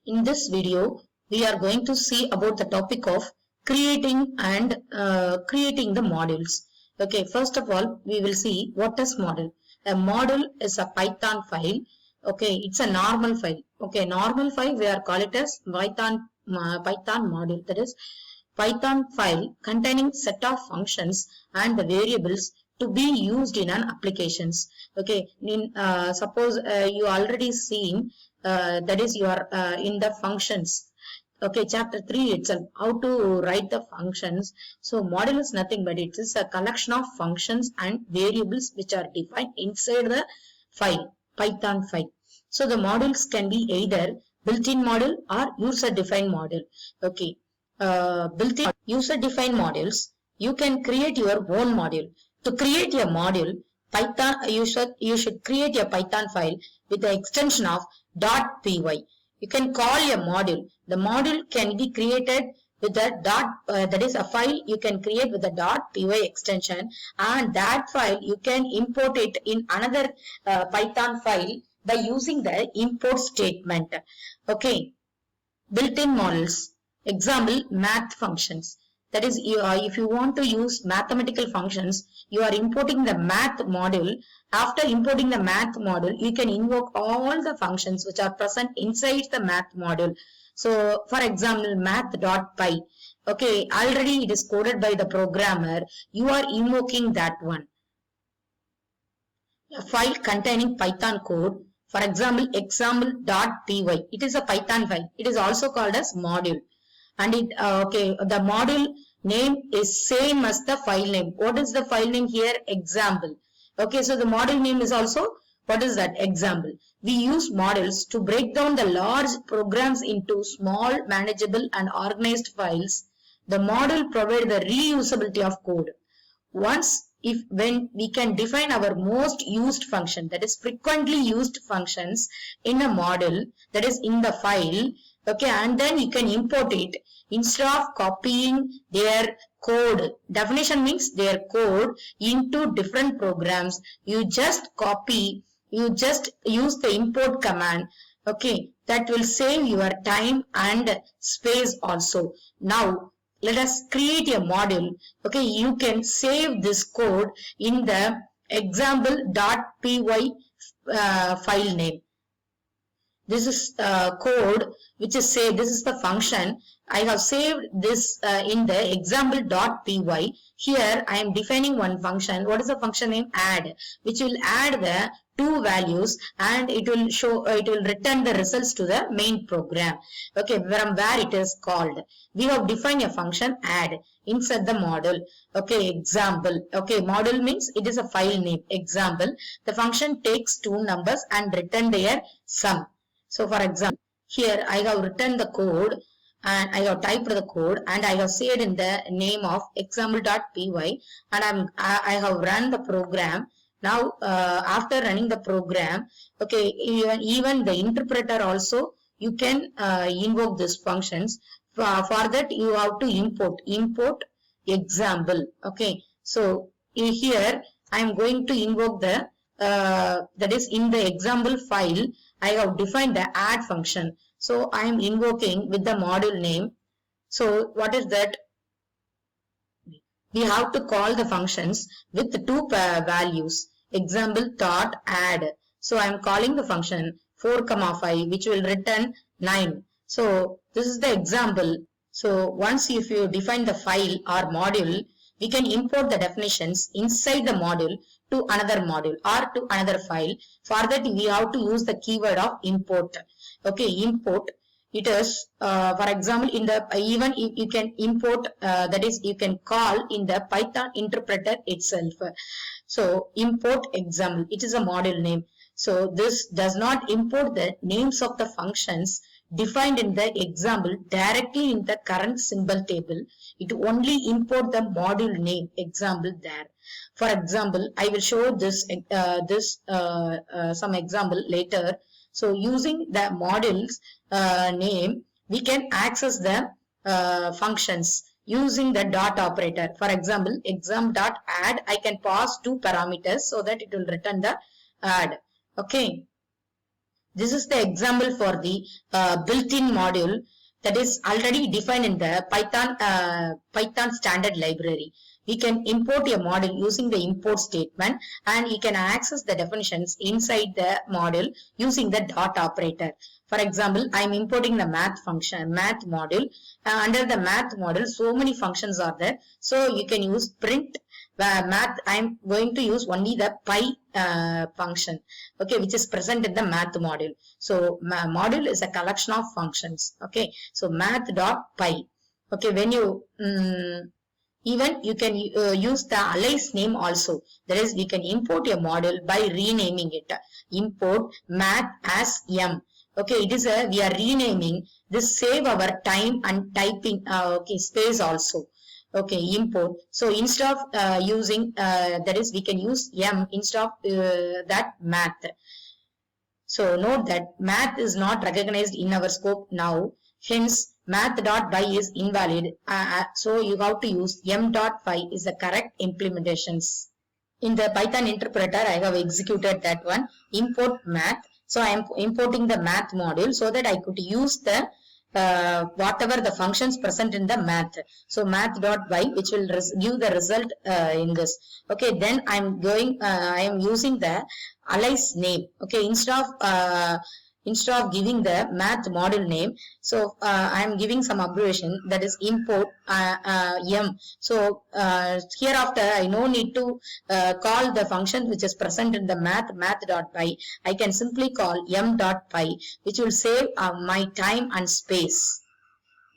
In this video, we are going to see about the topic of creating and creating the modules. Okay, first of all, we will see what is module. A module is a Python file. Okay, it's a normal file. Okay, normal file we are call it as Python module. That is Python file containing set of functions and the variables to be used in an applications. Okay, suppose you already seen that is you are in the functions. Okay, chapter 3 itself, how to write the functions. So module is nothing but it is a collection of functions and variables which are defined inside the file, Python file. So the modules can be either built-in module or user-defined module. Okay, built-in user-defined modules, you can create your own module. To create a module, Python, you should create a Python file with the extension of .py. You can call a module. The module can be created with a that is a file you can create with a .py extension, and that file you can import it in another Python file by using the import statement. Okay, built-in models. Example, math functions. That is, if you want to use mathematical functions, you are importing the math module. After importing the math module, you can invoke all the functions which are present inside the math module. So, for example, math.py. Okay, already it is coded by the programmer. You are invoking that one. A file containing Python code. For example, example.py. It is a Python file. It is also called as module. And it the module name is same as the file name. What is the file name here? Example. Okay, so the module name is also, what is that? Example. We use models to break down the large programs into small, manageable and organized files. The module provides the reusability of code. When we can define our most used function, that is frequently used functions in a model, that is in the file. Okay, and then you can import it instead of copying their code. Definition means their code into different programs. You just use the import command. Okay, that will save your time and space also. Now, let us create a module. Okay, you can save this code in the example.py file name. This is code which is saved. This is the function. I have saved this in the example.py. Here I am defining one function. What is the function name? Add, which will add the two values and it will return the results to the main program. Okay, from where it is called. We have defined a function add inside the module. Okay, example. Okay, module means it is a file name. Example. The function takes two numbers and return their sum. So for example, here I have written the code and I have typed the code and I have saved in the name of example.py and I have run the program. Now after running the program, okay, even the interpreter also you can invoke these functions. For that you have to import example. Okay, so here I am going to invoke the that is in the example file. I have defined the add function. So I am invoking with the module name. So what is that? We have to call the functions with the two values. Example dot add. So I am calling the function 4,5 which will return 9. So this is the example. So once if you define the file or module, we can import the definitions inside the module to another module or to another file. For that we have to use the keyword of import. Okay, import. It is for example in the even you can import that is you can call in the Python interpreter itself. So import example. It is a module name. So this does not import the names of the functions defined in the example directly in the current symbol table. It only import the module name example there. For example, I will show this some example later. So using the modules name, we can access the functions using the dot operator. For example, exam.add, I can pass two parameters so that it will return the add. Okay. This is the example for the built-in module that is already defined in the Python standard library. We can import a module using the import statement, and you can access the definitions inside the module using the dot operator. For example, I am importing the math module. Under the math module, so many functions are there. So you can use print math. I am going to use only the py function, okay, which is present in the math module. So module is a collection of functions. Okay, so math.py. Okay, when you even you can use the alias name also. That is, we can import a module by renaming it. Import math as m. Okay, it is we are renaming this, save our time and typing okay, space also. Okay, import. So instead of using that is, we can use m instead of that math. So note that math is not recognized in our scope now. Hence, math.py is invalid. So you have to use m.py is the correct implementations. In the Python interpreter, I have executed that one. Import math. So I am importing the math module so that I could use the whatever the functions present in the math. So math.py, which will give the result in this. Okay, then I am using the alias name. Okay, instead of giving the math module name, so I am giving some abbreviation, that is import m. So hereafter I no need to call the function which is present in the math.py. I can simply call m.py, which will save my time and space.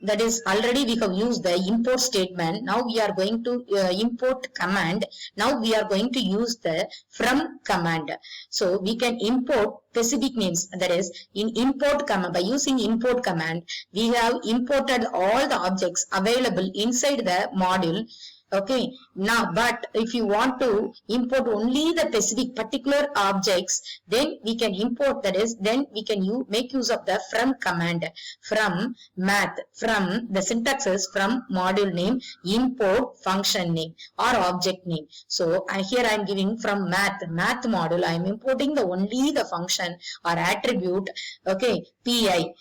That is, already we have used the import statement. Now we are going to import command. Now we are going to use the from command. So we can import specific names. That is, in import command, by using import command, we have imported all the objects available inside the module. Okay, now but if you want to import only the specific particular objects, then we can import, that is, then we can make use of the from command. From math, from the syntax is from module name, import function name or object name. So here I am giving from math module, I am importing only the function or attribute, okay, pi.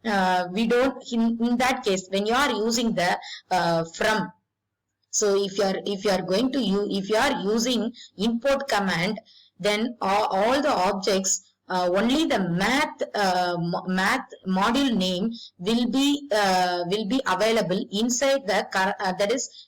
We don't, in that case, when you are using the from, so if you are using import command, then all the objects, only the math module name will be available inside the that is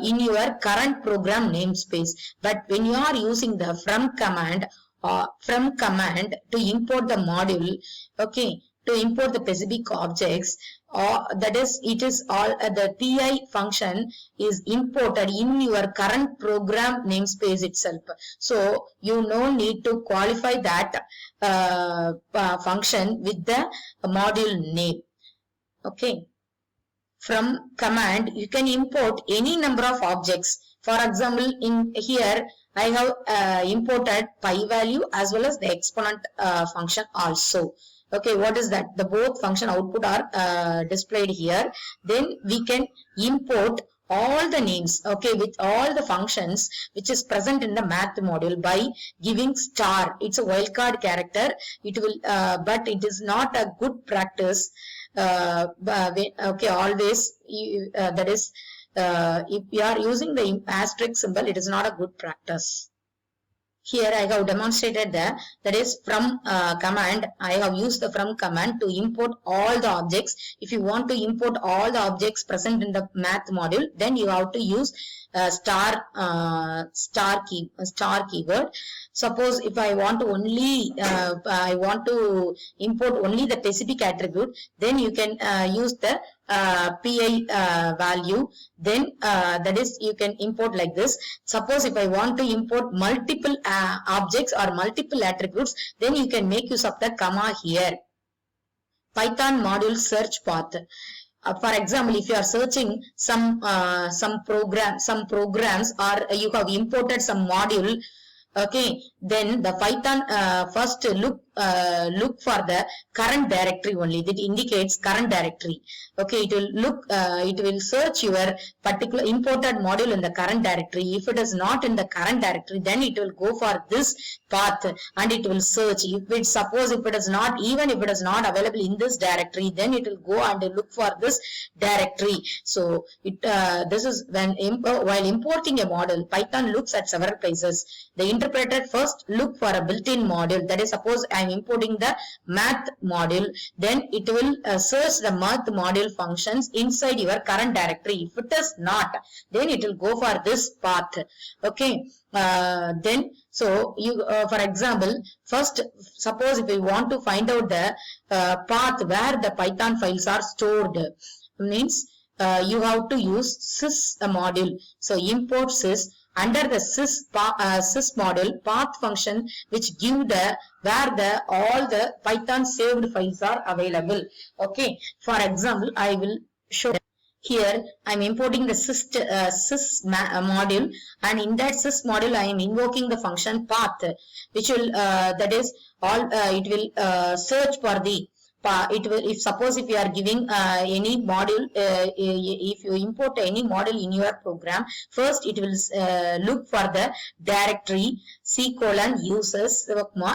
in your current program namespace. But when you are using the from command to import the module, okay, to import the specific objects, that is, it is all the pi function is imported in your current program namespace itself. So you no need to qualify that function with the module name. Okay, from command you can import any number of objects. For example, in here I have imported pi value as well as the exponent function also. Okay, what is that? The both function output are displayed here. Then we can import all the names, okay, with all the functions which is present in the math module by giving star. It's a wildcard character. It will, but it is not a good practice. Okay, always that is, if you are using the asterisk symbol, it is not a good practice. Here I have demonstrated that is from command. I have used the from command to import all the objects. If you want to import all the objects present in the math module, then you have to use star keyword. Suppose if I want to only import only the specific attribute, then you can use the pi value. Then that is, you can import like this. Suppose if I want to import multiple objects or multiple attributes, then you can make use of the comma here. Python module search path. For example, if you are searching some programs, or you have imported some module, okay, then the Python first look look for the current directory only. That indicates current directory. Okay, it will look, it will search your particular imported module in the current directory. If it is not in the current directory, then it will go for this path and it will search. If it, suppose if it is not, even if it is not available in this directory, then it will go and look for this directory. So it, this is when while importing a model, Python looks at several places. The interpreter first look for a built-in module. That is, suppose I am importing the math module, then it will search the math module functions inside your current directory. If it is not, then it will go for this path. Okay, then so you for example, first suppose if you want to find out the path where the Python files are stored, means you have to use sys module. So import sys. Under the sys module, path function which give the where the all the Python saved files are available. Okay, for example, I will show here. I am importing the sys module, and in that sys module I am invoking the function path, which will that is all it will search for the it will, if suppose if you are giving any module, if you import any module in your program, first it will look for the directory C:users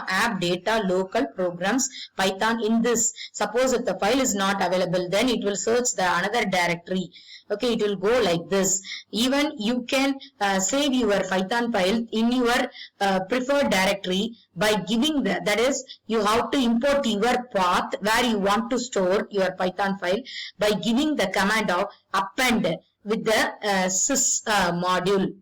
app data local programs Python. In this, suppose if the file is not available, then it will search the another directory. Okay, it will go like this. Even you can save your Python file in your preferred directory by giving the, that is, you have to import your path where you want to store your Python file by giving the command of append with the sys module.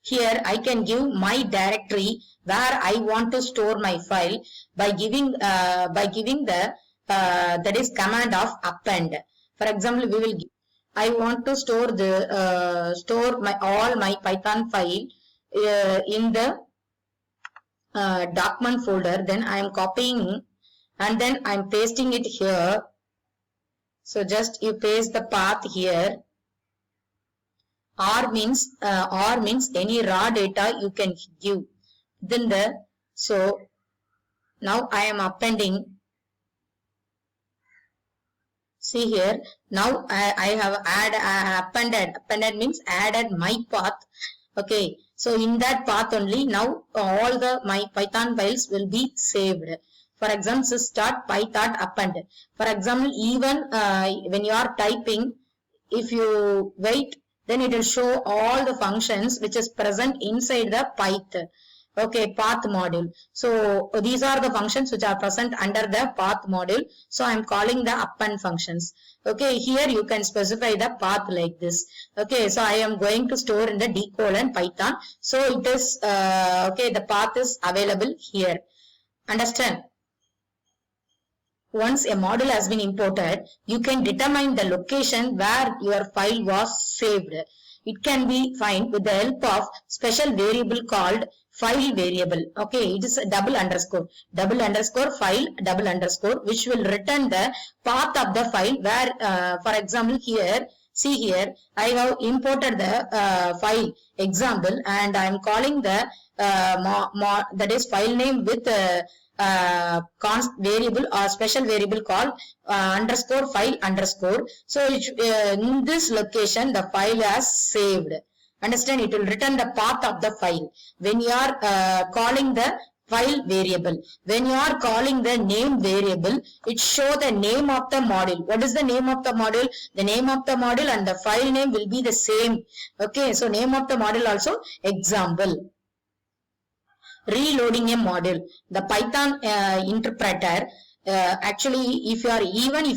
Here I can give my directory where I want to store my file by giving the that is command of append. For example, we will give, I want to store the store my all my Python file in the document folder. Then I am copying and then I am pasting it here. So just you paste the path here. R means any raw data you can give. Then the, so now I am appending. See here, now I have appended means added my path. Okay, so in that path only now all the my Python files will be saved. For example, sys.py.append. append. For example, even when you are typing, if you wait, then it will show all the functions which is present inside the Python. Okay, path module. So these are the functions which are present under the path module. So I am calling the append functions. Okay, here you can specify the path like this. Okay, so I am going to store in the d::Python. So it is okay, the path is available here. Understand? Once a module has been imported, you can determine the location where your file was saved. It can be found with the help of special variable called file variable. Okay, it is a double underscore file double underscore, which will return the path of the file where, for example, here, see here, I have imported the file example and I am calling the that is file name with const variable or special variable called underscore file underscore. So in this location the file has saved. Understand? It will return the path of the file when you are calling the file variable. When you are calling the name variable, it show the name of the module. What is the name of the module? The name of the module and the file name will be the same. Okay, so name of the module also example. Reloading a module. The Python interpreter actually, if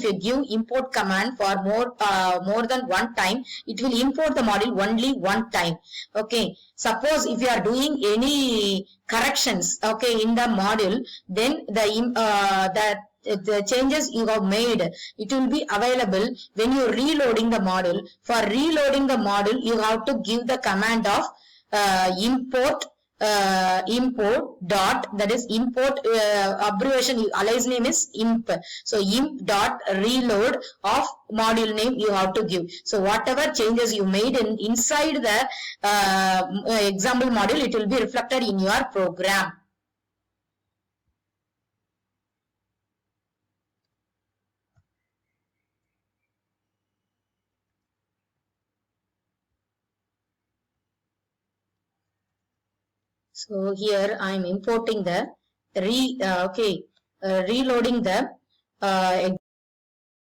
you give import command for more than one time, it will import the module only one time. Okay, suppose if you are doing any corrections, okay, in the module, then the changes you have made, it will be available when you are reloading the module. For reloading the module, you have to give the command of import dot, that is import abbreviation alias name is imp. So imp dot reload of module name you have to give. So whatever changes you made inside the example module, it will be reflected in your program. So here I am importing the reloading the